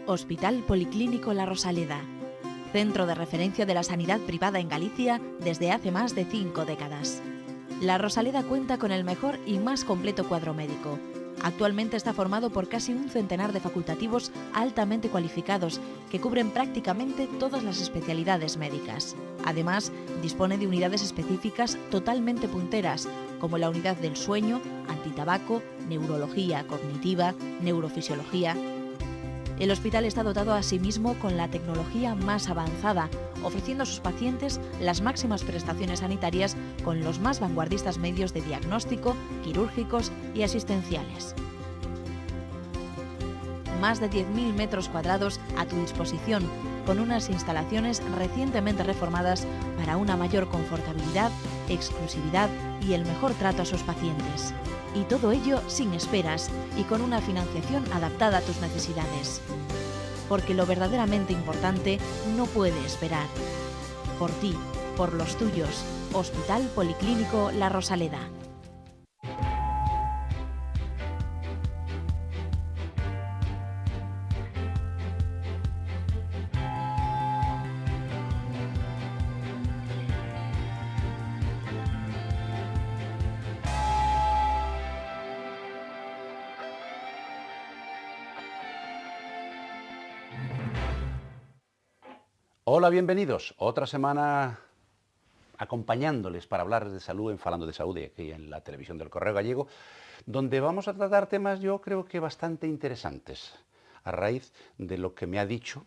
Hospital Policlínico La Rosaleda, centro de referencia de la sanidad privada en Galicia desde hace más de 5 décadas. La Rosaleda cuenta con el mejor y más completo cuadro médico. Actualmente está formado por casi un centenar de facultativos altamente cualificados que cubren prácticamente todas las especialidades médicas. Además, dispone de unidades específicas totalmente punteras, como la unidad del sueño, antitabaco, neurología cognitiva, neurofisiología. El hospital está dotado asimismo con la tecnología más avanzada, ofreciendo a sus pacientes las máximas prestaciones sanitarias con los más vanguardistas medios de diagnóstico, quirúrgicos y asistenciales. Más de 10.000 metros cuadrados a tu disposición, con unas instalaciones recientemente reformadas para una mayor confortabilidad, exclusividad y el mejor trato a sus pacientes. Y todo ello sin esperas y con una financiación adaptada a tus necesidades. Porque lo verdaderamente importante no puede esperar. Por ti, por los tuyos, Hospital Policlínico La Rosaleda. Hola, bienvenidos. Otra semana acompañándoles para hablar de salud en Falando de Saúde, aquí en la televisión del Correo Gallego, donde vamos a tratar temas yo creo que bastante interesantes, a raíz de lo que me ha dicho,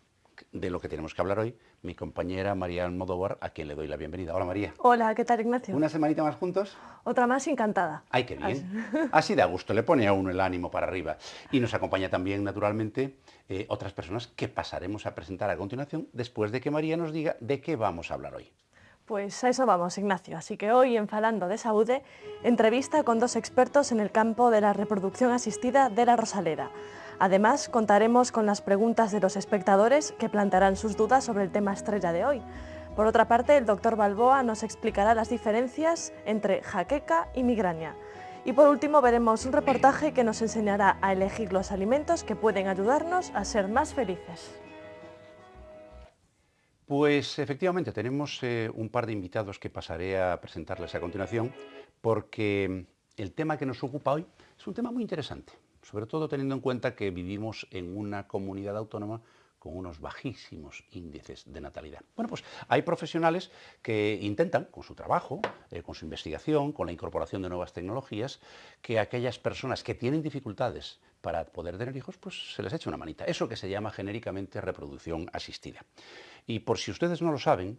de lo que tenemos que hablar hoy, mi compañera María Almodóvar, a quien le doy la bienvenida. Hola, María. Hola, ¿qué tal, Ignacio? ¿Una semanita más juntos? Otra más, encantada. ¡Ay, qué bien! Así da gusto, le pone a uno el ánimo para arriba. Y nos acompaña también, naturalmente, otras personas que pasaremos a presentar a continuación, después de que María nos diga de qué vamos a hablar hoy. Pues a eso vamos, Ignacio. Así que hoy, en Falando de Saúde, entrevista con 2 expertos en el campo de la reproducción asistida de La Rosaleda. Además, contaremos con las preguntas de los espectadores que plantearán sus dudas sobre el tema estrella de hoy. Por otra parte, el doctor Balboa nos explicará las diferencias entre jaqueca y migraña. Y por último, veremos un reportaje que nos enseñará a elegir los alimentos que pueden ayudarnos a ser más felices. Pues efectivamente tenemos un par de invitados que pasaré a presentarles a continuación, porque el tema que nos ocupa hoy es un tema muy interesante, sobre todo teniendo en cuenta que vivimos en una comunidad autónoma con unos bajísimos índices de natalidad. Bueno, pues hay profesionales que intentan, con su trabajo, con su investigación, con la incorporación de nuevas tecnologías, que aquellas personas que tienen dificultades para poder tener hijos, pues se les eche una manita. Eso que se llama genéricamente reproducción asistida. Y por si ustedes no lo saben,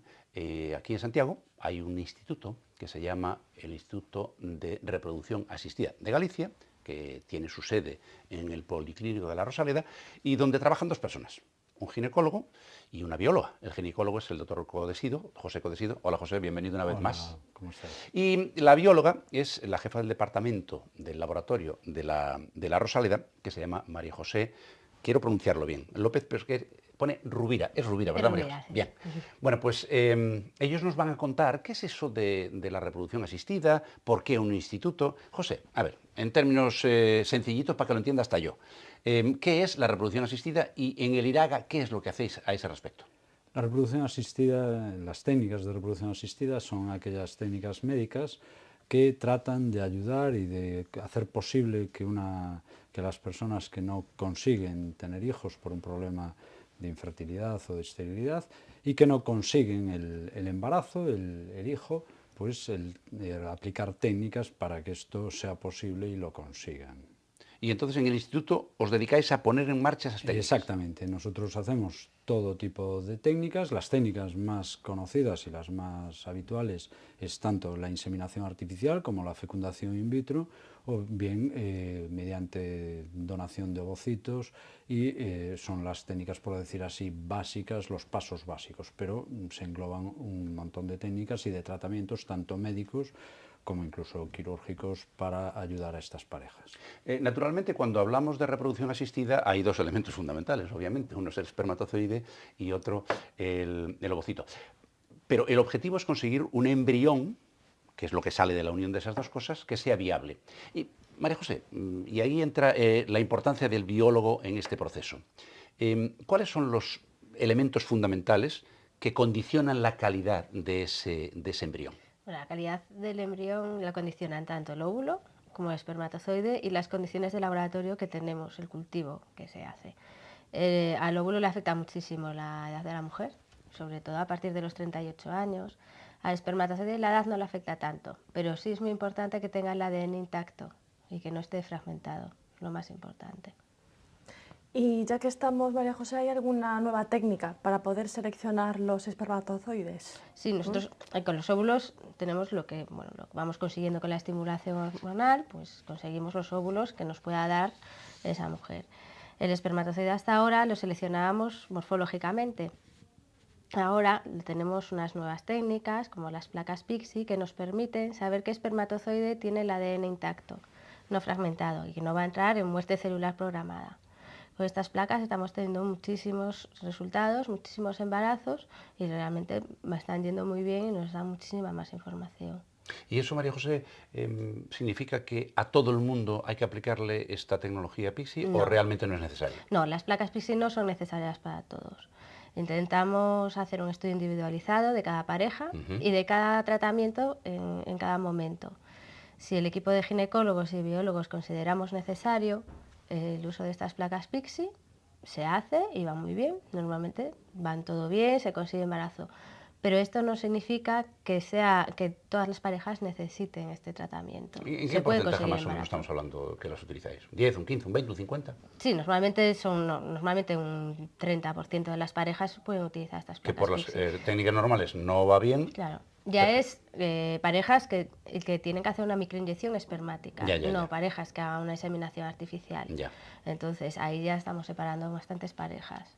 aquí en Santiago hay un instituto que se llama el Instituto de Reproducción Asistida de Galicia, que tiene su sede en el Policlínico de La Rosaleda y donde trabajan 2 personas, un ginecólogo y una bióloga. El ginecólogo es el doctor Codesido, José Codesido. Hola, José, bienvenido una vez más. ¿Cómo estás? Y la bióloga es la jefa del departamento del laboratorio de la Rosaleda, que se llama María José, quiero pronunciarlo bien, López, pero es que pone Rubira, es Rubira, ¿verdad, María José? Sí. Bien. Bueno, pues ellos nos van a contar qué es eso de la reproducción asistida, por qué un instituto. José, a ver, en términos sencillitos para que lo entienda hasta yo. ¿Qué es la reproducción asistida y en el IRAGA qué es lo que hacéis a ese respecto? La reproducción asistida, las técnicas de reproducción asistida son aquellas técnicas médicas que tratan de ayudar y de hacer posible que las personas que no consiguen tener hijos por un problema de infertilidad o de esterilidad y que no consiguen el embarazo, el hijo, pues aplicar técnicas para que esto sea posible y lo consigan. Y entonces en el instituto os dedicáis a poner en marcha esas técnicas. Exactamente, nosotros hacemos todo tipo de técnicas. Las técnicas más conocidas y las más habituales es tanto la inseminación artificial como la fecundación in vitro, o bien mediante donación de ovocitos, y son las técnicas, por decir así, básicas, los pasos básicos, pero se engloban un montón de técnicas y de tratamientos, tanto médicos como incluso quirúrgicos, para ayudar a estas parejas. Naturalmente, cuando hablamos de reproducción asistida, hay 2 elementos fundamentales, obviamente. Uno es el espermatozoide y otro el ovocito. Pero el objetivo es conseguir un embrión, que es lo que sale de la unión de esas 2 cosas, que sea viable. Y, María José, y ahí entra la importancia del biólogo en este proceso. ¿Cuáles son los elementos fundamentales que condicionan la calidad de ese embrión? Bueno, la calidad del embrión la condicionan tanto el óvulo como el espermatozoide y las condiciones de laboratorio que tenemos, el cultivo que se hace. Al óvulo le afecta muchísimo la edad de la mujer, sobre todo a partir de los 38 años. Al espermatozoide la edad no le afecta tanto, pero sí es muy importante que tenga el ADN intacto y que no esté fragmentado, es lo más importante. Y ya que estamos, María José, ¿hay alguna nueva técnica para poder seleccionar los espermatozoides? Sí, nosotros con los óvulos tenemos lo que vamos consiguiendo con la estimulación hormonal, pues conseguimos los óvulos que nos pueda dar esa mujer. El espermatozoide hasta ahora lo seleccionábamos morfológicamente. Ahora tenemos unas nuevas técnicas como las placas Pixi que nos permiten saber qué espermatozoide tiene el ADN intacto, no fragmentado y que no va a entrar en muerte celular programada. Con estas placas estamos teniendo muchísimos resultados, muchísimos embarazos y realmente me están yendo muy bien y nos dan muchísima más información. ¿Y eso, María José, significa que a todo el mundo hay que aplicarle esta tecnología Pixi o realmente no es necesario? No, las placas Pixi no son necesarias para todos. Intentamos hacer un estudio individualizado de cada pareja y de cada tratamiento en cada momento. Si el equipo de ginecólogos y biólogos consideramos necesario el uso de estas placas Pixi, se hace y va muy bien. Normalmente van todo bien, se consigue embarazo. Pero esto no significa que todas las parejas necesiten este tratamiento. ¿En qué porcentaje más o menos estamos hablando que las utilizáis? ¿10, un 15, un 20, un 50? Sí, normalmente un 30% de las parejas pueden utilizar estas placas. Que por las Pixi. técnicas normales no va bien. Claro. Ya es parejas que tienen que hacer una microinyección espermática, no parejas que hagan una inseminación artificial. Entonces ahí ya estamos separando bastantes parejas.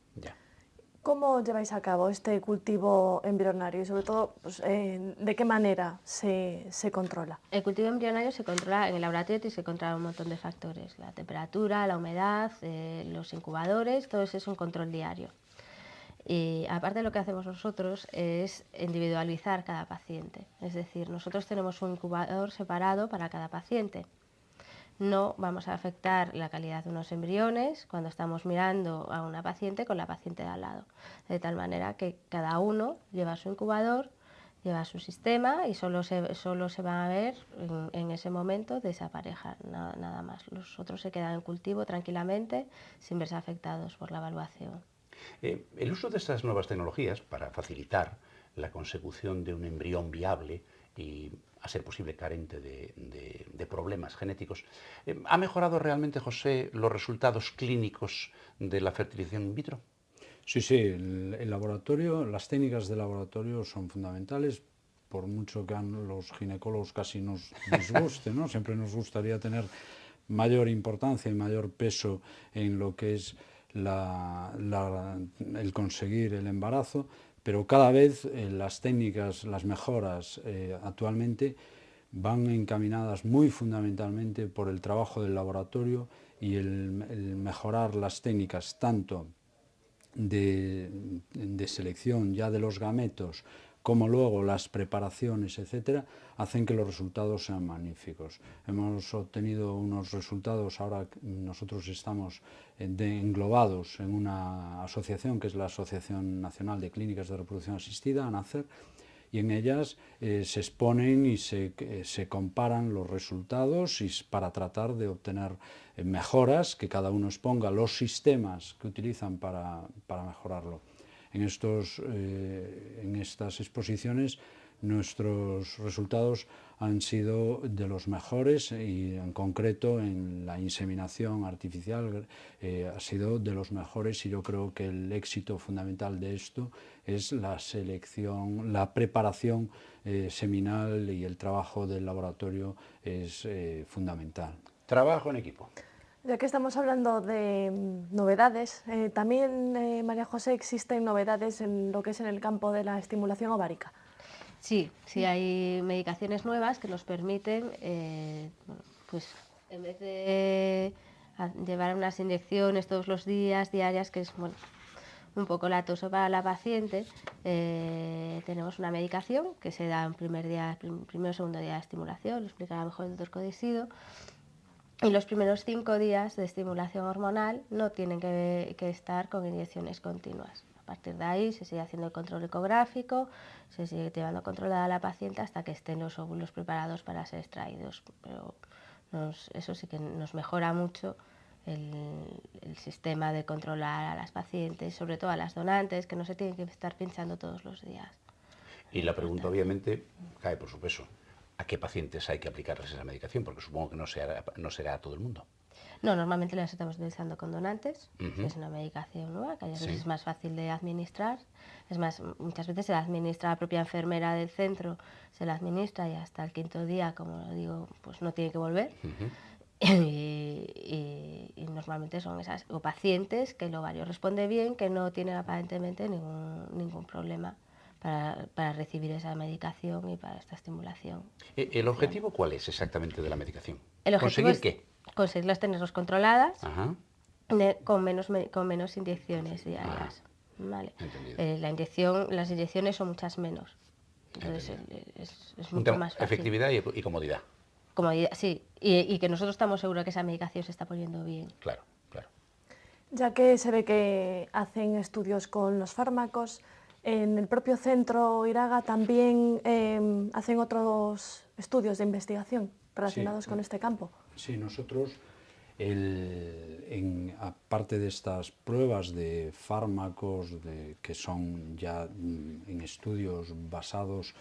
¿Cómo lleváis a cabo este cultivo embrionario y sobre todo pues, de qué manera se controla? El cultivo embrionario se controla en el laboratorio y se controla un montón de factores, la temperatura, la humedad, los incubadores, todo eso es un control diario. Y aparte lo que hacemos nosotros es individualizar cada paciente, es decir, nosotros tenemos un incubador separado para cada paciente. No vamos a afectar la calidad de unos embriones cuando estamos mirando a una paciente con la paciente de al lado, de tal manera que cada uno lleva su incubador, lleva su sistema y solo se van a ver en ese momento de esa pareja, nada más. Los otros se quedan en cultivo tranquilamente sin verse afectados por la evaluación. El uso de estas nuevas tecnologías para facilitar la consecución de un embrión viable y, a ser posible, carente de problemas genéticos, ¿ha mejorado realmente, José, los resultados clínicos de la fertilización in vitro? Sí, el laboratorio, las técnicas de laboratorio son fundamentales, por mucho que a los ginecólogos casi nos disguste, ¿no? Siempre nos gustaría tener mayor importancia y mayor peso en lo que es el conseguir el embarazo, pero cada vez las técnicas, las mejoras actualmente van encaminadas muy fundamentalmente por el trabajo del laboratorio y el mejorar las técnicas tanto de selección ya de los gametos como luego las preparaciones, etcétera, hacen que los resultados sean magníficos. Hemos obtenido unos resultados, ahora nosotros estamos englobados en una asociación que es la Asociación Nacional de Clínicas de Reproducción Asistida, ANACER, y en ellas se exponen y se comparan los resultados para tratar de obtener mejoras, que cada uno exponga los sistemas que utilizan para mejorarlo. En estas exposiciones nuestros resultados han sido de los mejores y en concreto en la inseminación artificial ha sido de los mejores, y yo creo que el éxito fundamental de esto es la selección, la preparación seminal, y el trabajo del laboratorio es fundamental. Trabajo en equipo. Ya que estamos hablando de novedades, también, María José, existen novedades en lo que es en el campo de la estimulación ovárica. Sí, hay medicaciones nuevas que nos permiten, pues en vez de llevar unas inyecciones todos los días, diarias, que es un poco latoso para la paciente, tenemos una medicación que se da en primero o segundo día de estimulación, lo explicará mejor el doctor Codicido, Y los primeros 5 días de estimulación hormonal no tienen que estar con inyecciones continuas. A partir de ahí se sigue haciendo el control ecográfico, se sigue llevando controlada a la paciente hasta que estén los óvulos preparados para ser extraídos. Pero eso sí que nos mejora mucho el sistema de controlar a las pacientes, sobre todo a las donantes, que no se tienen que estar pinchando todos los días. Y la pregunta obviamente cae por su peso. ¿A qué pacientes hay que aplicarles esa medicación? Porque supongo que no será a todo el mundo. No, normalmente las estamos utilizando con donantes. Es una medicación nueva, que a veces es más fácil de administrar. Es más, muchas veces se la administra la propia enfermera del centro, se la administra y hasta el 5.º día, como digo, pues no tiene que volver. Y normalmente son esas, o pacientes que el ovario responde bien, que no tienen aparentemente ningún problema para recibir esa medicación y para esta estimulación. ¿El objetivo cuál es exactamente de la medicación? El objetivo ¿Conseguir qué? Conseguirlas, tenerlos controladas, Ajá. con menos inyecciones diarias. Vale. Las inyecciones son muchas menos. Entonces es mucho más fácil. Efectividad y comodidad. Comodidad, sí, y que nosotros estamos seguros que esa medicación se está poniendo bien. Claro, claro. Ya que se ve que hacen estudios con los fármacos, en el propio centro Iraga también hacen otros estudios de investigación relacionados con este campo. Sí, nosotros, aparte de estas pruebas de fármacos que son ya en estudios basados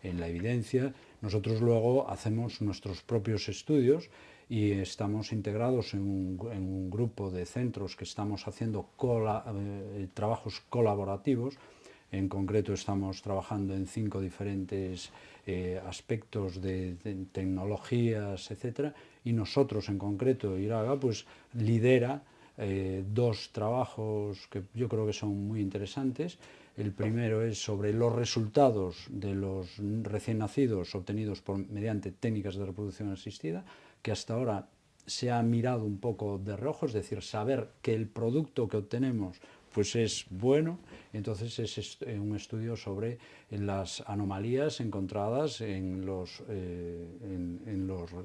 en la evidencia, nosotros luego hacemos nuestros propios estudios y estamos integrados en un grupo de centros que estamos haciendo trabajos colaborativos. En concreto estamos trabajando en 5 diferentes aspectos de tecnologías, etcétera, y nosotros en concreto, Iraga, pues lidera 2 trabajos que yo creo que son muy interesantes. El primero es sobre los resultados de los recién nacidos obtenidos mediante técnicas de reproducción asistida, que hasta ahora se ha mirado un poco de reojo, es decir, saber que el producto que obtenemos pues es bueno. Entonces es un estudio sobre las anomalías encontradas en los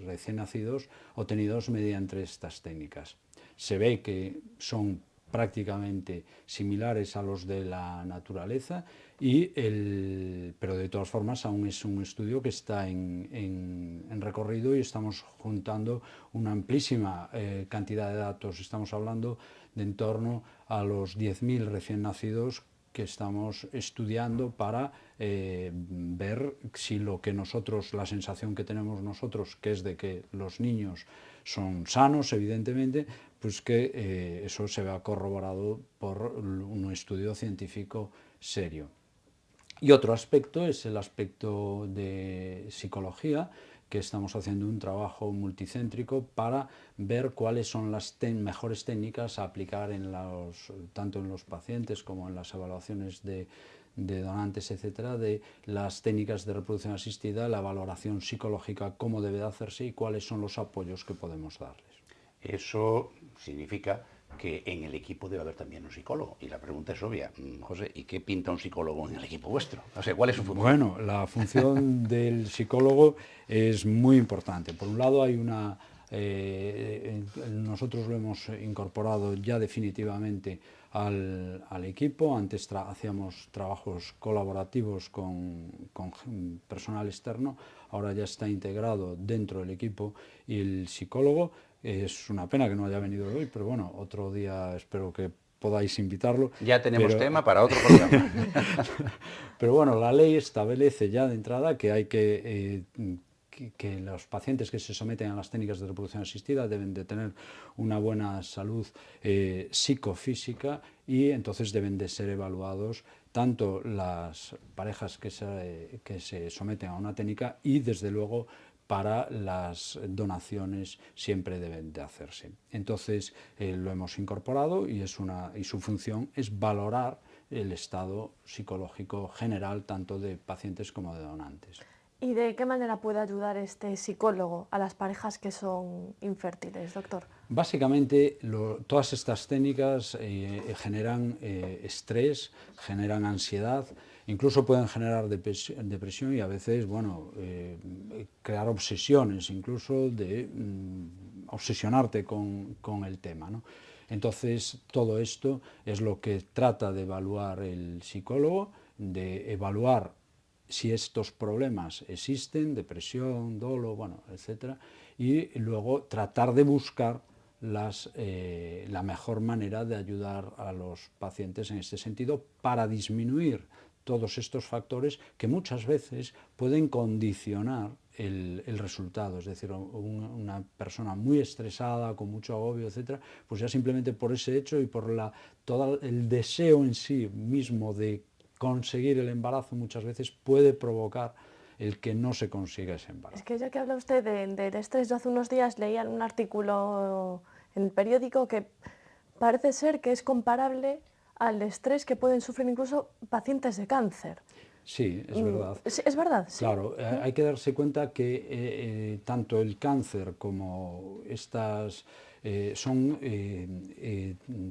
recién nacidos obtenidos mediante estas técnicas. Se ve que son prácticamente similares a los de la naturaleza, pero de todas formas aún es un estudio que está en recorrido y estamos juntando una amplísima cantidad de datos. Estamos hablando de en torno a los 10.000 recién nacidos que estamos estudiando para ver si la sensación que tenemos nosotros, que es de que los niños son sanos, evidentemente, pues que eso se vea corroborado por un estudio científico serio. Y otro aspecto es el aspecto de psicología, que estamos haciendo un trabajo multicéntrico para ver cuáles son las mejores técnicas a aplicar tanto en los pacientes como en las evaluaciones de donantes, etcétera, de las técnicas de reproducción asistida, la valoración psicológica, cómo debe de hacerse y cuáles son los apoyos que podemos darles. Eso significa que en el equipo debe haber también un psicólogo. Y la pregunta es obvia, José, ¿y qué pinta un psicólogo en el equipo vuestro? O sea, ¿cuál es su función? Bueno, la función del psicólogo es muy importante. Por un lado hay nosotros lo hemos incorporado ya definitivamente al equipo. Antes hacíamos trabajos colaborativos con personal externo, ahora ya está integrado dentro del equipo y el psicólogo. Es una pena que no haya venido hoy, pero bueno, otro día espero que podáis invitarlo. Ya tenemos tema para otro programa. Pero bueno, la ley establece ya de entrada que hay que los pacientes que se someten a las técnicas de reproducción asistida deben de tener una buena salud psicofísica y entonces deben de ser evaluados tanto las parejas que se someten a una técnica y desde luego para las donaciones siempre deben de hacerse. Entonces lo hemos incorporado y su función es valorar el estado psicológico general tanto de pacientes como de donantes. ¿Y de qué manera puede ayudar este psicólogo a las parejas que son infértiles, doctor? Básicamente, todas estas técnicas generan estrés, generan ansiedad, incluso pueden generar depresión y a veces, bueno, crear obsesiones, incluso de obsesionarte con el tema, ¿no? Entonces, todo esto es lo que trata de evaluar el psicólogo, de evaluar si estos problemas existen, depresión, dolo, bueno, etcétera, y luego tratar de buscar la mejor manera de ayudar a los pacientes en este sentido para disminuir todos estos factores que muchas veces pueden condicionar el resultado. Es decir, una persona muy estresada, con mucho agobio, etcétera, pues ya simplemente por ese hecho y por todo el deseo en sí mismo de conseguir el embarazo muchas veces puede provocar el que no se consiga ese embarazo. Es que ya que habla usted del estrés, yo hace unos días leía en un artículo en el periódico que parece ser que es comparable al estrés que pueden sufrir incluso pacientes de cáncer. Sí, es verdad. ¿Es verdad? Sí. Claro, hay que darse cuenta que tanto el cáncer como estas son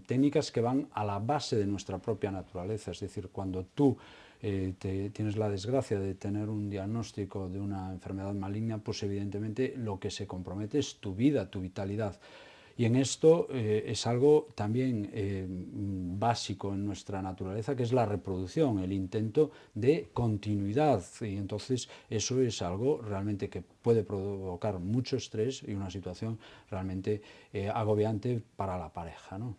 técnicas que van a la base de nuestra propia naturaleza. Es decir, cuando tú tienes la desgracia de tener un diagnóstico de una enfermedad maligna, pues evidentemente lo que se compromete es tu vida, tu vitalidad. Y en esto es algo también básico en nuestra naturaleza, que es la reproducción, el intento de continuidad. Y entonces eso es algo realmente que puede provocar mucho estrés y una situación realmente agobiante para la pareja, ¿no?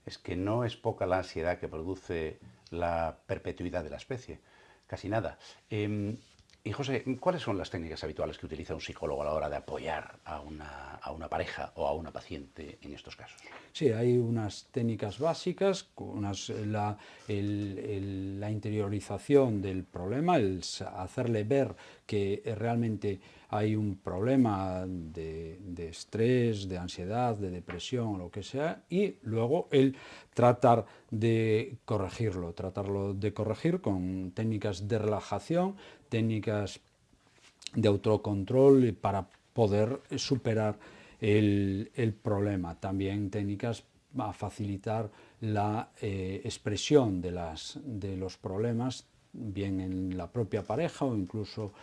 Es que no es poca la ansiedad que produce la perpetuidad de la especie, casi nada. Y José, ¿cuáles son las técnicas habituales que utiliza un psicólogo a la hora de apoyar a una pareja o a una paciente en estos casos? Sí, hay unas técnicas básicas, la interiorización del problema, el hacerle ver que realmente hay un problema de estrés, de ansiedad, de depresión, lo que sea, y luego el tratarlo de corregir con técnicas de relajación, técnicas de autocontrol para poder superar el problema. También técnicas a facilitar la expresión de los problemas, bien en la propia pareja o incluso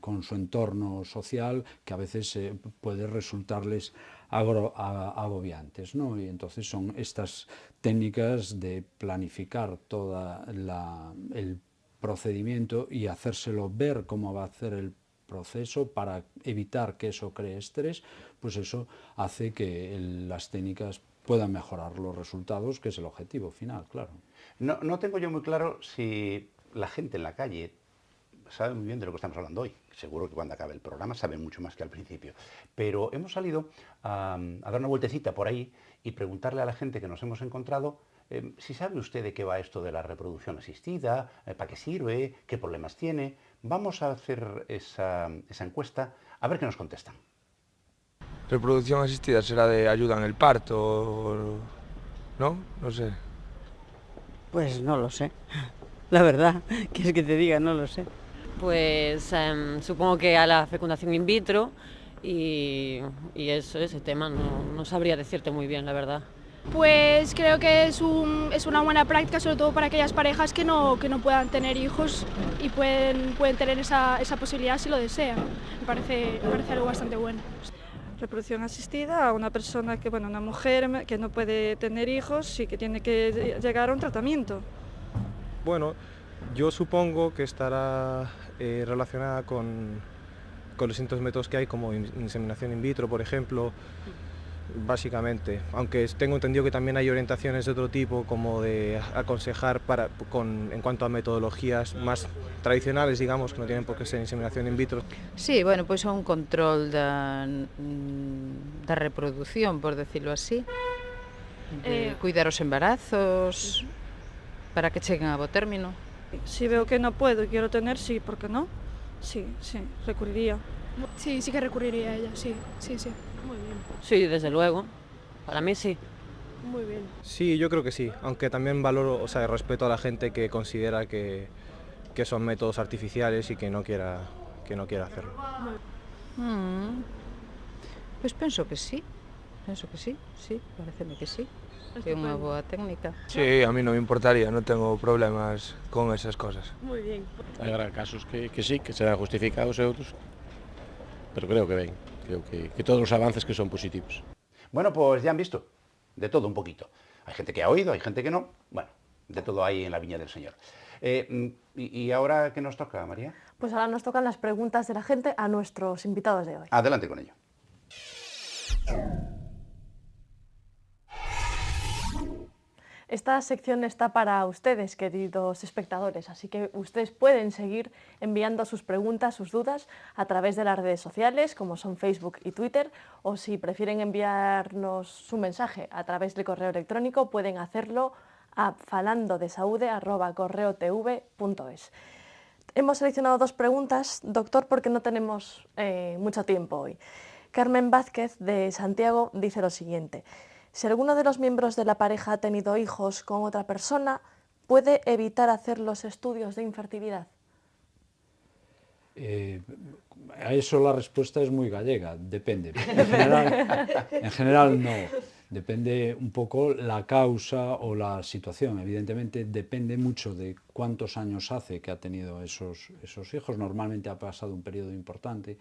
con su entorno social, que a veces puede resultarles agobiantes, ¿no? Y entonces son estas técnicas de planificar todo el procedimiento y hacérselo ver cómo va a hacer el proceso para evitar que eso cree estrés, pues eso hace que las técnicas puedan mejorar los resultados, que es el objetivo final, claro. No tengo yo muy claro si la gente en la calle sabe muy bien de lo que estamos hablando hoy. Seguro que cuando acabe el programa saben mucho más que al principio. Pero hemos salido a dar una vueltecita por ahí y preguntarle a la gente que nos hemos encontrado si sabe usted de qué va esto de la reproducción asistida, para qué sirve, qué problemas tiene. Vamos a hacer esa encuesta a ver qué nos contestan. ¿Reproducción asistida será de ayuda en el parto? ¿No? No sé. Pues no lo sé, la verdad, ¿quieres que te diga? No lo sé. Pues supongo que a la fecundación in vitro y ese tema no sabría decirte muy bien, la verdad. Pues creo que es una buena práctica, sobre todo para aquellas parejas que no puedan tener hijos y pueden tener esa posibilidad si lo desean. Me parece algo bastante bueno. Reproducción asistida a una persona una mujer que no puede tener hijos y que tiene que llegar a un tratamiento. Bueno, yo supongo que estará relacionada con los distintos métodos que hay, como inseminación in vitro, por ejemplo, básicamente. Aunque tengo entendido que también hay orientaciones de otro tipo, como de aconsejar en cuanto a metodologías más tradicionales, digamos, que no tienen por qué ser inseminación in vitro. Sí, bueno, pois é un control da reproducción, por decirlo así, de cuidar os embarazos para que cheguen a bo término. Si veo que no puedo y quiero tener, sí, ¿por qué no? Sí, recurriría. Sí que recurriría a ella, sí. Muy bien. Sí, desde luego, para mí sí. Muy bien. Sí, yo creo que sí, aunque también valoro, respeto a la gente que considera que son métodos artificiales y que no quiera hacerlo. Pois penso que sí, pareceme que sí. É unha boa técnica. Sí, a mí no me importaría, no tengo problemas con esas cosas. Muy bien. Habrá casos que sí, que serán justificados e outros, pero creo que ben. creo que todos los avances que son positivos. Bueno, pues ya han visto, de todo un poquito. Hay gente que ha oído, hay gente que no, bueno, de todo hay en la viña del Señor. ¿Y ahora qué nos toca, María? Pues ahora nos tocan las preguntas de la gente a nuestros invitados de hoy. Adelante con ello. Esta sección está para ustedes, queridos espectadores, así que ustedes pueden seguir enviando sus preguntas, sus dudas a través de las redes sociales, como son Facebook y Twitter, o si prefieren enviarnos su mensaje a través del correo electrónico, pueden hacerlo a falandodesaude@correotv.es. Hemos seleccionado 2 preguntas, doctor, porque no tenemos mucho tiempo hoy. Carmen Vázquez, de Santiago, dice lo siguiente: si alguno de los miembros de la pareja ha tenido hijos con otra persona, ¿puede evitar hacer los estudios de infertilidad? A eso la respuesta es muy gallega, depende. En general no. Depende un poco la causa o la situación. Evidentemente depende mucho de cuántos años hace que ha tenido esos hijos. Normalmente ha pasado un periodo importante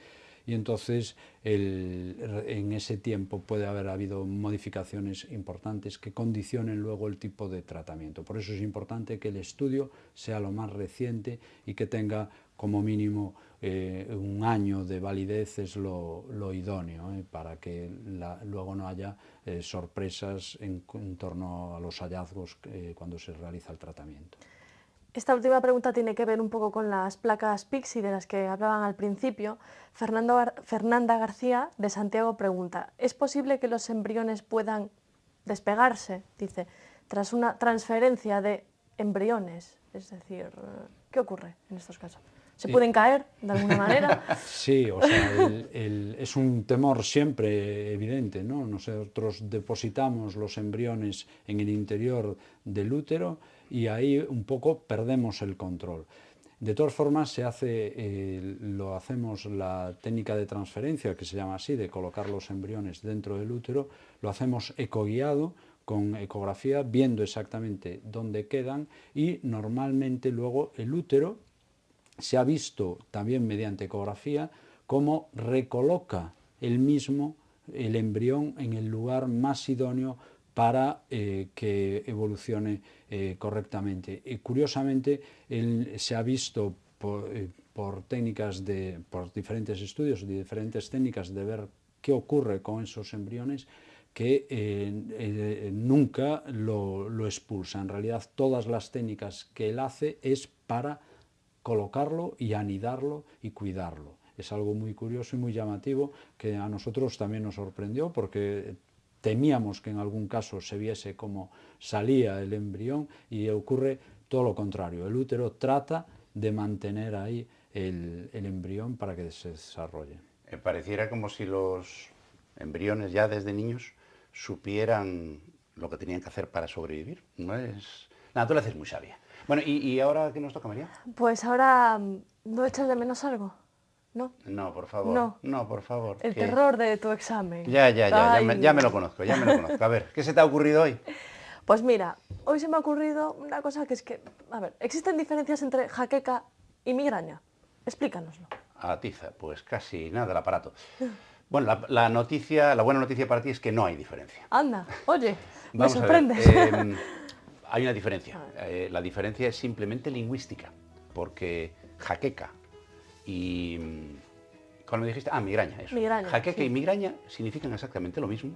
y entonces en ese tiempo puede haber habido modificaciones importantes que condicionen luego el tipo de tratamiento. Por eso es importante que el estudio sea lo más reciente y que tenga como mínimo un año de validez, es lo idóneo, para que luego no haya sorpresas en torno a los hallazgos cuando se realiza el tratamiento. Esta última pregunta tiene que ver un poco con las placas Pixi de las que hablaban al principio. Fernanda García, de Santiago, pregunta: ¿es posible que los embriones puedan despegarse, dice, tras una transferencia de embriones? Es decir, ¿qué ocurre en estos casos? ¿Se pueden caer de alguna manera? Sí, o sea, es un temor siempre evidente, ¿no? Nosotros depositamos los embriones en el interior del útero y ahí un poco perdemos el control. De todas formas, lo hacemos la técnica de transferencia, que se llama así, de colocar los embriones dentro del útero, lo hacemos ecoguiado, con ecografía, viendo exactamente dónde quedan, y normalmente luego el útero se ha visto también mediante ecografía cómo recoloca el embrión en el lugar más idóneo para que evolucione correctamente. Y curiosamente se ha visto por diferentes estudios y diferentes técnicas de ver qué ocurre con esos embriones, que nunca lo expulsa. En realidad todas las técnicas que él hace es para colocarlo y anidarlo y cuidarlo. Es algo muy curioso y muy llamativo que a nosotros también nos sorprendió, porque temíamos que en algún caso se viese cómo salía el embrión y ocurre todo lo contrario. El útero trata de mantener ahí el embrión para que se desarrolle. Pareciera como si los embriones ya desde niños supieran lo que tenían que hacer para sobrevivir. La naturaleza es muy sabia. Bueno, ¿y ahora qué nos toca, María? Pues ahora, ¿no echas de menos algo? ¿No? No, por favor. No, por favor. El terror de tu examen. Ya me lo conozco, A ver, ¿qué se te ha ocurrido hoy? Pues mira, hoy se me ha ocurrido una cosa que es que, a ver, ¿existen diferencias entre jaqueca y migraña? Explícanoslo. Atiza, pues casi nada el aparato. Bueno, la buena noticia para ti es que no hay diferencia. Anda, oye, me Vamos sorprendes. A ver, hay una diferencia. La diferencia es simplemente lingüística, porque jaqueca y... ¿Cuál me dijiste? Migraña, eso. Migraña, jaqueca sí. y migraña significan exactamente lo mismo.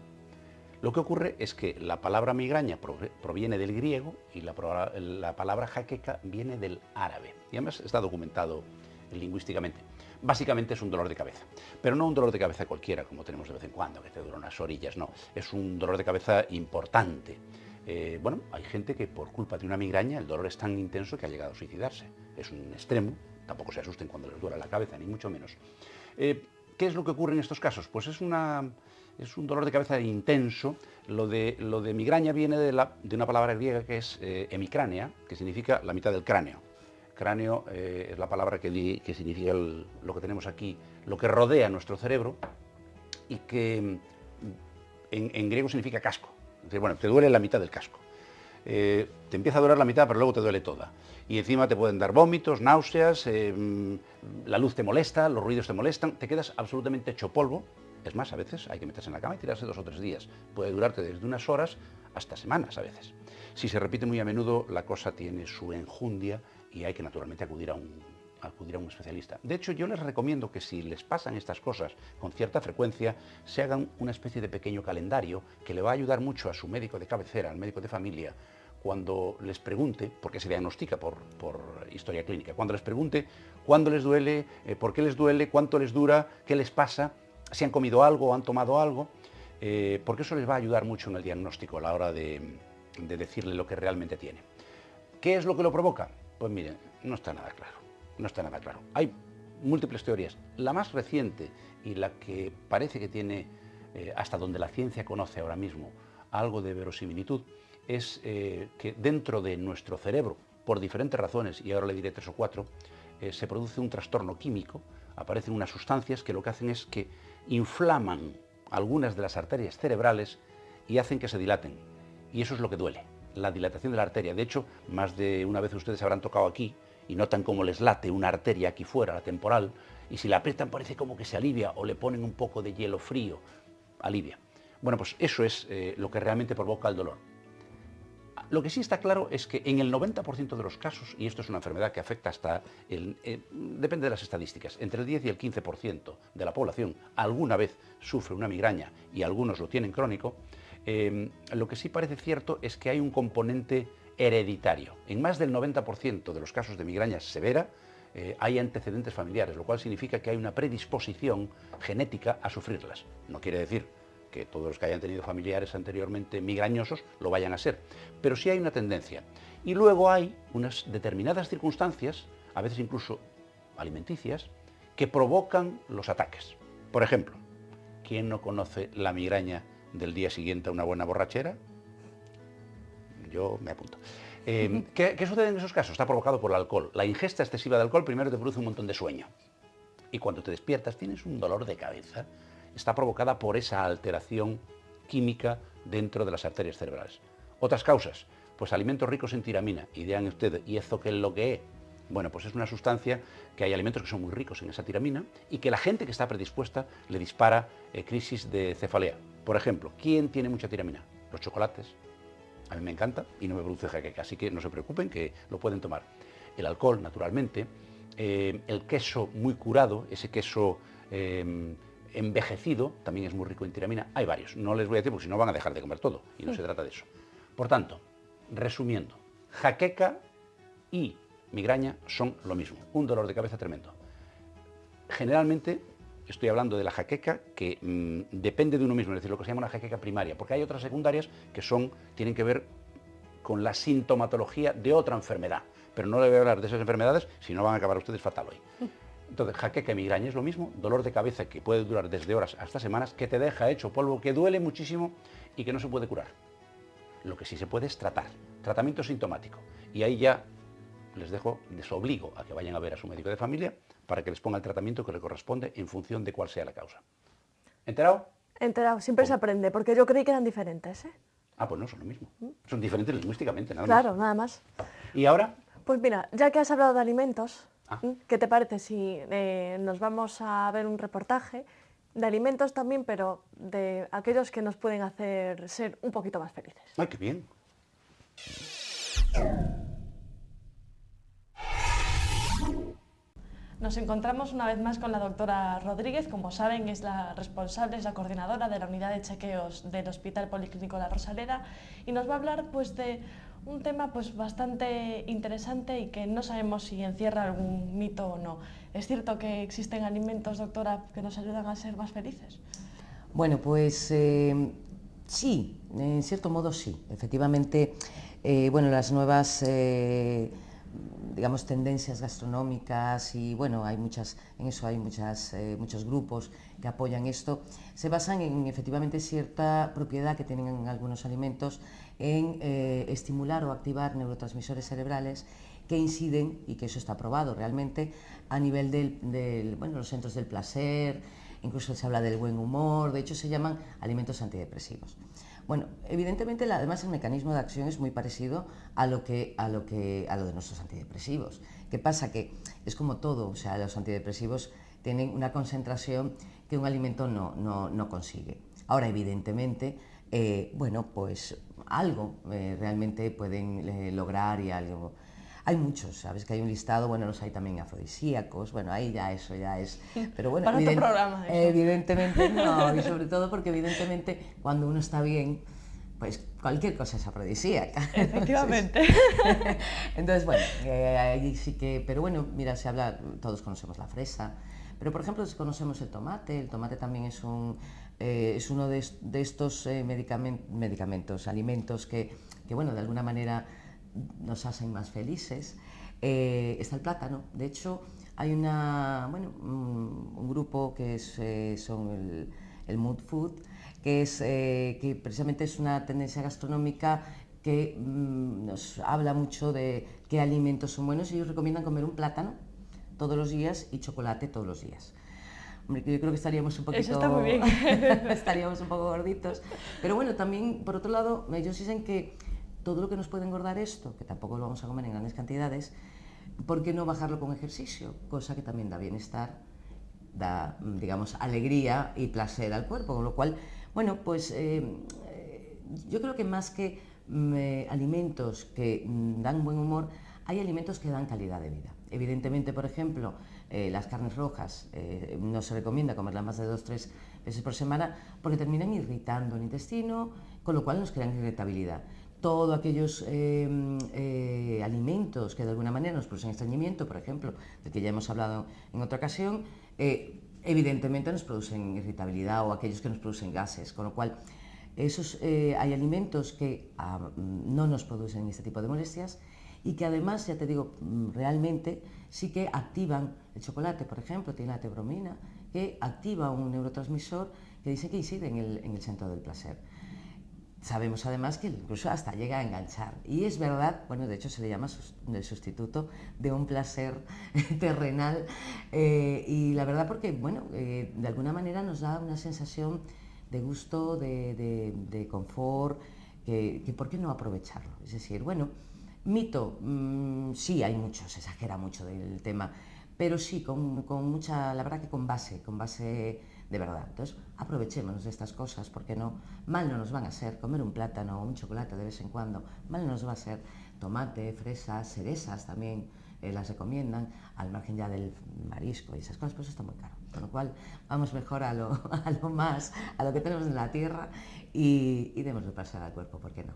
Lo que ocurre es que la palabra migraña proviene del griego y la palabra jaqueca viene del árabe. Y además está documentado lingüísticamente. Básicamente es un dolor de cabeza, pero no un dolor de cabeza cualquiera, como tenemos de vez en cuando, que te duelen unas orillas, no. Es un dolor de cabeza importante. Bueno, hay gente que por culpa de una migraña el dolor es tan intenso que ha llegado a suicidarse. Es un extremo, tampoco se asusten cuando les duela la cabeza, ni mucho menos. ¿Qué es lo que ocurre en estos casos? Pues es un dolor de cabeza intenso. Lo de migraña viene de una palabra griega que es hemicránea, que significa la mitad del cráneo. Cráneo es la palabra que significa lo que tenemos aquí, lo que rodea nuestro cerebro, y que en griego significa casco. Es decir, bueno, te duele la mitad del casco. Te empieza a doler la mitad, pero luego te duele toda. Y encima te pueden dar vómitos, náuseas, la luz te molesta, los ruidos te molestan, te quedas absolutamente hecho polvo, Es más, a veces hay que meterse en la cama y tirarse 2 o 3 días. Puede durarte desde unas horas hasta semanas a veces. Si se repite muy a menudo, la cosa tiene su enjundia y hay que naturalmente acudir a un especialista. De hecho, yo les recomiendo que si les pasan estas cosas con cierta frecuencia, se hagan una especie de pequeño calendario que le va a ayudar mucho a su médico de cabecera, al médico de familia, cuando les pregunte, porque se diagnostica por historia clínica, cuando les pregunte cuándo les duele, por qué les duele, cuánto les dura, qué les pasa, si han comido algo o han tomado algo, porque eso les va a ayudar mucho en el diagnóstico a la hora de decirle lo que realmente tiene. ¿Qué es lo que lo provoca? Pues miren, no está nada claro. No está nada claro. Hay múltiples teorías. La más reciente y la que parece que tiene, hasta donde la ciencia conoce ahora mismo, algo de verosimilitud, es que dentro de nuestro cerebro, por diferentes razones, y ahora le diré 3 o 4, se produce un trastorno químico, aparecen unas sustancias que lo que hacen es que inflaman algunas de las arterias cerebrales y hacen que se dilaten. Y eso es lo que duele, la dilatación de la arteria. De hecho, más de una vez ustedes habrán tocado aquí y notan cómo les late una arteria aquí fuera, la temporal, y si la aprietan parece como que se alivia, o le ponen un poco de hielo frío, alivia. Bueno, pues eso es lo que realmente provoca el dolor. Lo que sí está claro es que en el 90% de los casos, y esto es una enfermedad que afecta hasta, depende de las estadísticas, entre el 10 y el 15% de la población alguna vez sufre una migraña y algunos lo tienen crónico, lo que sí parece cierto es que hay un componente hereditario. En más del 90% de los casos de migraña severa hay antecedentes familiares, lo cual significa que hay una predisposición genética a sufrirlas. No quiere decir que todos los que hayan tenido familiares anteriormente migrañosos lo vayan a ser, pero sí hay una tendencia. Y luego hay unas determinadas circunstancias, a veces incluso alimenticias, que provocan los ataques. Por ejemplo, ¿quién no conoce la migraña del día siguiente a una buena borrachera? Yo me apunto. ¿Qué sucede en esos casos? Está provocado por el alcohol. La ingesta excesiva de alcohol primero te produce un montón de sueño. Y cuando te despiertas tienes un dolor de cabeza. Está provocada por esa alteración química dentro de las arterias cerebrales. Otras causas, pues alimentos ricos en tiramina. Y dirán ustedes, ¿y eso qué es lo que es? Bueno, pues es una sustancia que hay alimentos que son muy ricos en esa tiramina y que la gente que está predispuesta le dispara crisis de cefalea. Por ejemplo, ¿quién tiene mucha tiramina? Los chocolates. A mí me encanta y no me produce jaqueca, así que no se preocupen que lo pueden tomar. El alcohol, naturalmente, el queso muy curado, ese queso envejecido, también es muy rico en tiramina. Hay varios, no les voy a decir porque si no van a dejar de comer todo y no se trata de eso. Por tanto, resumiendo, jaqueca y migraña son lo mismo, un dolor de cabeza tremendo. Generalmente estoy hablando de la jaqueca que depende de uno mismo, es decir, lo que se llama una jaqueca primaria, porque hay otras secundarias que tienen que ver con la sintomatología de otra enfermedad, pero no le voy a hablar de esas enfermedades, si no van a acabar ustedes fatal hoy. Entonces, jaqueca y migraña es lo mismo, dolor de cabeza que puede durar desde horas hasta semanas, que te deja hecho polvo, que duele muchísimo y que no se puede curar. Lo que sí se puede es tratar, tratamiento sintomático, y ahí ya les obligo a que vayan a ver a su médico de familia para que les ponga el tratamiento que le corresponde en función de cuál sea la causa. ¿Enterado? Enterado, siempre se aprende, porque yo creí que eran diferentes, ¿eh? Ah, pues no, son lo mismo. Son diferentes lingüísticamente, nada más. Claro, nada más. ¿Y ahora? Pues mira, ya que has hablado de alimentos, ¿qué te parece si nos vamos a ver un reportaje de alimentos también, pero de aquellos que nos pueden hacer ser un poquito más felices? ¡Ay, qué bien! Nos encontramos una vez más con la doctora Rodríguez. Como saben, es la responsable, es la coordinadora de la unidad de chequeos del Hospital Policlínico La Rosaleda, y nos va a hablar pues de un tema pues bastante interesante y que no sabemos si encierra algún mito o no. ¿Es cierto que existen alimentos, doctora, que nos ayudan a ser más felices? Bueno, pues sí, en cierto modo sí. Efectivamente, bueno, las nuevas digamos, tendencias gastronómicas y bueno, hay muchos grupos que apoyan esto, se basan en efectivamente cierta propiedad que tienen algunos alimentos en estimular o activar neurotransmisores cerebrales que inciden, y que eso está probado realmente, a nivel bueno, los centros del placer, incluso se habla del buen humor, de hecho se llaman alimentos antidepresivos. Bueno, evidentemente además el mecanismo de acción es muy parecido a lo de nuestros antidepresivos. ¿Qué pasa? Que es como todo, o sea, los antidepresivos tienen una concentración que un alimento no consigue. Ahora, evidentemente, bueno, pues algo realmente pueden lograr y algo. Hay muchos, sabes que hay un listado, bueno, los hay también afrodisíacos, bueno, ahí ya eso ya es, pero bueno, para otro programa eso. Evidentemente no, y sobre todo porque evidentemente cuando uno está bien, pues cualquier cosa es afrodisíaca. Efectivamente. Entonces, bueno, ahí sí que, pero bueno, mira, se habla, todos conocemos la fresa, pero por ejemplo conocemos el tomate también es uno de estos medicamentos, alimentos que bueno, de alguna manera nos hacen más felices. Está el plátano, de hecho hay un grupo que son el Mood Food, que precisamente es una tendencia gastronómica que nos habla mucho de qué alimentos son buenos. Ellos recomiendan comer un plátano todos los días y chocolate todos los días. Hombre, yo creo que estaríamos un poquito... Eso está muy bien. Estaríamos un poco gorditos. Pero bueno, también, por otro lado, ellos dicen que todo lo que nos puede engordar esto, que tampoco lo vamos a comer en grandes cantidades, ¿por qué no bajarlo con ejercicio? Cosa que también da bienestar, da, digamos, alegría y placer al cuerpo, con lo cual, bueno, pues yo creo que más que alimentos que dan buen humor, hay alimentos que dan calidad de vida. Evidentemente, por ejemplo, las carnes rojas no se recomienda comerlas más de 2-3 veces por semana porque terminan irritando el intestino, con lo cual nos crean irritabilidad. Todos aquellos alimentos que de alguna manera nos producen estreñimiento, por ejemplo, del que ya hemos hablado en otra ocasión, evidentemente nos producen irritabilidad, o aquellos que nos producen gases, con lo cual hay alimentos que no nos producen este tipo de molestias y que además, ya te digo, realmente sí que activan. El chocolate, por ejemplo, tiene la teobromina, que activa un neurotransmisor que dice que incide en el centro del placer. Sabemos además que incluso hasta llega a enganchar, y es verdad, bueno, de hecho se le llama el sustituto de un placer terrenal, y la verdad porque, bueno, de alguna manera nos da una sensación de gusto, de confort, que ¿por qué no aprovecharlo? Es decir, bueno, mito, sí hay mucho, se exagera mucho del tema, pero sí, con mucha, la verdad que con base de verdad. Entonces, aprovechémonos de estas cosas, porque no, mal no nos van a hacer comer un plátano o un chocolate de vez en cuando, mal no nos va a hacer tomate, fresas, cerezas también las recomiendan, al margen ya del marisco y esas cosas, pues está muy caro. Con lo cual, vamos mejor a lo que tenemos en la tierra y démosle pasar al cuerpo, ¿por qué no?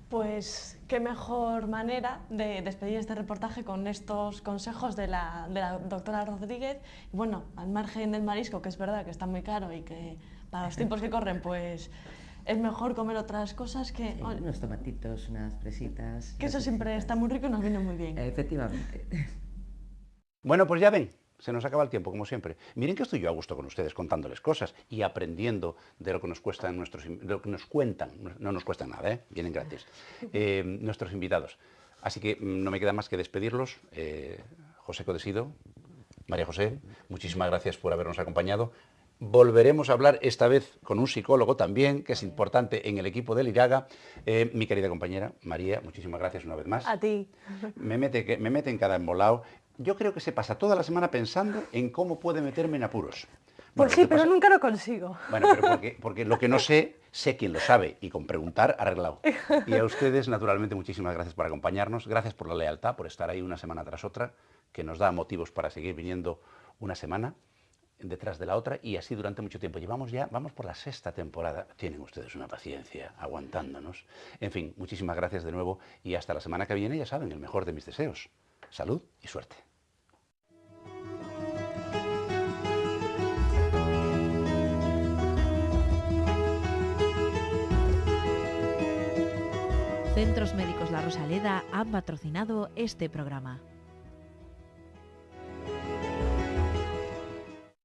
Pues qué mejor manera de despedir este reportaje con estos consejos de la doctora Rodríguez. Y bueno, al margen del marisco, que es verdad que está muy caro y que para los tiempos que corren, pues es mejor comer otras cosas que... Sí, unos tomatitos, unas fresitas... Que eso siempre está muy rico y nos viene muy bien. Efectivamente. Bueno, pues ya ven. Se nos acaba el tiempo, como siempre. Miren que estoy yo a gusto con ustedes contándoles cosas y aprendiendo de lo que nos cuentan, no nos cuesta nada, vienen gratis, nuestros invitados. Así que no me queda más que despedirlos. José Codesido, María José, muchísimas gracias por habernos acompañado. Volveremos a hablar esta vez con un psicólogo también, que es importante en el equipo del Iraga. Mi querida compañera María, muchísimas gracias una vez más. A ti. Me mete en cada embolado. Yo creo que se pasa toda la semana pensando en cómo puede meterme en apuros. Pues sí, pero nunca lo consigo. Bueno, pero porque lo que no sé quién lo sabe, y con preguntar arreglado. Y a ustedes, naturalmente, muchísimas gracias por acompañarnos, gracias por la lealtad, por estar ahí una semana tras otra, que nos da motivos para seguir viniendo una semana detrás de la otra, y así durante mucho tiempo. Vamos por la 6ª temporada. Tienen ustedes una paciencia aguantándonos. En fin, muchísimas gracias de nuevo, y hasta la semana que viene, ya saben, el mejor de mis deseos. Salud y suerte. Centros Médicos La Rosaleda han patrocinado este programa.